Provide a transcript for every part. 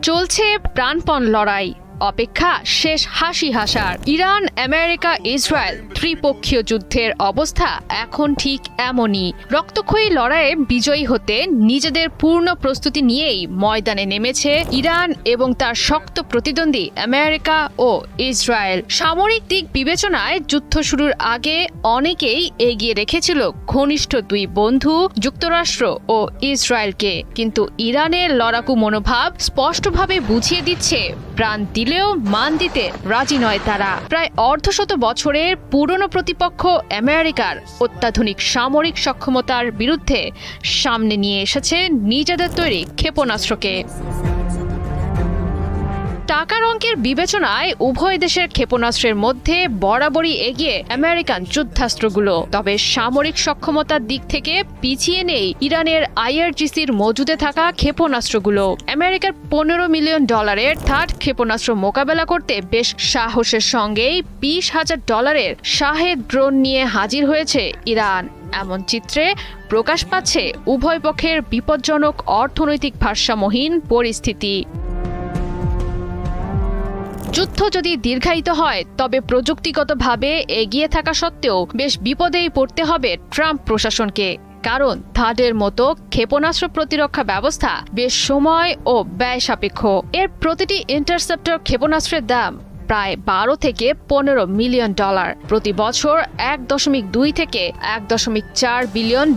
চলছে প্রাণপণ লড়াই, অপেক্ষা শেষ হাসি হাসার। ইরান, আমেরিকা, ইসরায়েল ত্রিপক্ষীয় যুদ্ধের অবস্থা এখন ঠিক এমনই। রক্তক্ষয়ী লড়াইয়ে বিজয়ী হতে নিজেদের পূর্ণ প্রস্তুতি নিয়েই ময়দানে নেমেছে ইরান এবং তার শক্ত প্রতিদ্বন্দ্বী আমেরিকা ও ইসরায়েল। সামরিক দিক বিবেচনায় যুদ্ধ শুরুর আগে অনেকেই এগিয়ে রেখেছিল ঘনিষ্ঠ দুই বন্ধু যুক্তরাষ্ট্র ও ইসরায়েলকে, কিন্তু ইরানের লড়াকু মনোভাব স্পষ্টভাবে বুঝিয়ে দিচ্ছে প্রাণ দিলেও মান দিতে রাজি নয় তারা। প্রায় অর্ধশত বছরের পুরনো প্রতিপক্ষ আমেরিকার অত্যাধুনিক সামরিক সক্ষমতার বিরুদ্ধে সামনে নিয়ে এসেছে নিজেদের তৈরি ক্ষেপণাস্ত্রকে। টাকার অঙ্কের বিবেচনায় উভয় দেশের ক্ষেপণাস্ত্রের মধ্যে বরাবরই এগিয়ে আমেরিকান যুদ্ধাস্ত্রগুলো। তবে সামরিক সক্ষমতার দিক থেকে পিছিয়ে নেই ইরানের আইআরজিসির মজুদে থাকা ক্ষেপণাস্ত্রগুলো। আমেরিকার $15 মিলিয়ন থার্ড ক্ষেপণাস্ত্র মোকাবেলা করতে বেশ সাহসের সঙ্গেই $20,000 শাহেদ ড্রোন নিয়ে হাজির হয়েছে ইরান। এমন চিত্রে প্রকাশ পাচ্ছে উভয় পক্ষের বিপজ্জনক অর্থনৈতিক ভারসাম্যহীন পরিস্থিতি। যুদ্ধ যদি দীর্ঘায়িত হয় তবে প্রযুক্তিগতভাবে এগিয়ে থাকা সত্ত্বেও বেশ বিপদেই পড়তে হবে ট্রাম্প প্রশাসনকে, কারণ থার্ডের মতো ক্ষেপণাস্ত্র প্রতিরক্ষা ব্যবস্থা বেশ সময় ও ব্যয় সাপেক্ষ। এর প্রতিটি ইন্টারসেপ্টর ক্ষেপণাস্ত্রের দাম প্রায় $12 থেকে $15 মিলিয়ন। প্রতি বছর 1.2 থেকে 1.4 বিলিয়ন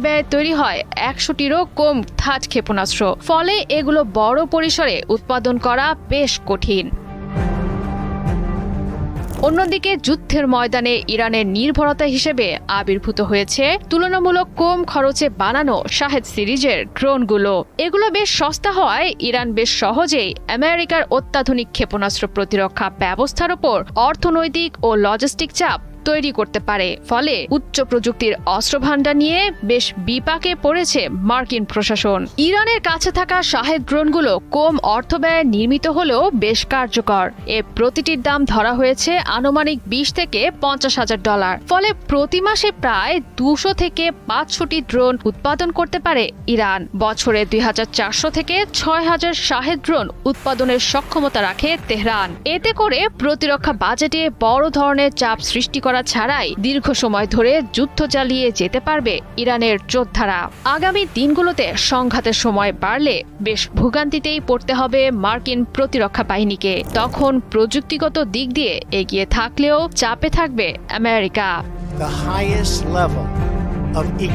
ব্যয়ে তৈরি হয় 100টিরও কম থার্ড ক্ষেপণাস্ত্র। ফলে এগুলো বড় পরিসরে উৎপাদন করা বেশ কঠিন। অন্যদিকে যুদ্ধের ময়দানে ইরানের নির্ভরতা হিসেবে আবির্ভূত হয়েছে তুলনামূলক কম খরচে বানানো শাহেদ সিরিজের ড্রোনগুলো। এগুলো বেশ সস্তা হওয়ায় ইরান বেশ সহজেই আমেরিকার অত্যাধুনিক ক্ষেপণাস্ত্র প্রতিরক্ষা ব্যবস্থার ওপর অর্থনৈতিক ও লজিস্টিক চাপ তৈরি করতে পারে। ফলে উচ্চ প্রযুক্তির অস্ত্রভান্ডার নিয়ে বেশ বিপাকে পড়েছে মার্কিন প্রশাসন। ইরানের কাছে থাকা শাহেদ ড্রোনগুলো কম অর্থব্যয়ে নির্মিত হলেও বেশ কার্যকর। এর প্রতিটির দাম ধরা হয়েছে আনুমানিক $20 থেকে $50,000। ফলে প্রতি মাসে প্রায় 200 থেকে 500টি ড্রোন উৎপাদন করতে পারে ইরান। বছরে 2400 থেকে 6000 শাহেদ ড্রোন উৎপাদনের সক্ষমতা রাখে তেহরান। এতে করে প্রতিরক্ষা বাজেটে বড় ধরনের চাপ সৃষ্টি করা ছাড়াই দীর্ঘ সময় ধরে যুদ্ধ চালিয়ে যেতে পারবে ইরানের যোদ্ধারা। আগামী দিনগুলোতে সংঘাতের সময় বাড়লে বেশ ভোগান্তিতেই পড়তে হবে মার্কিন প্রতিরক্ষা বাহিনীকে। তখন প্রযুক্তিগত দিক দিয়ে এগিয়ে থাকলেও চাপে থাকবে আমেরিকা।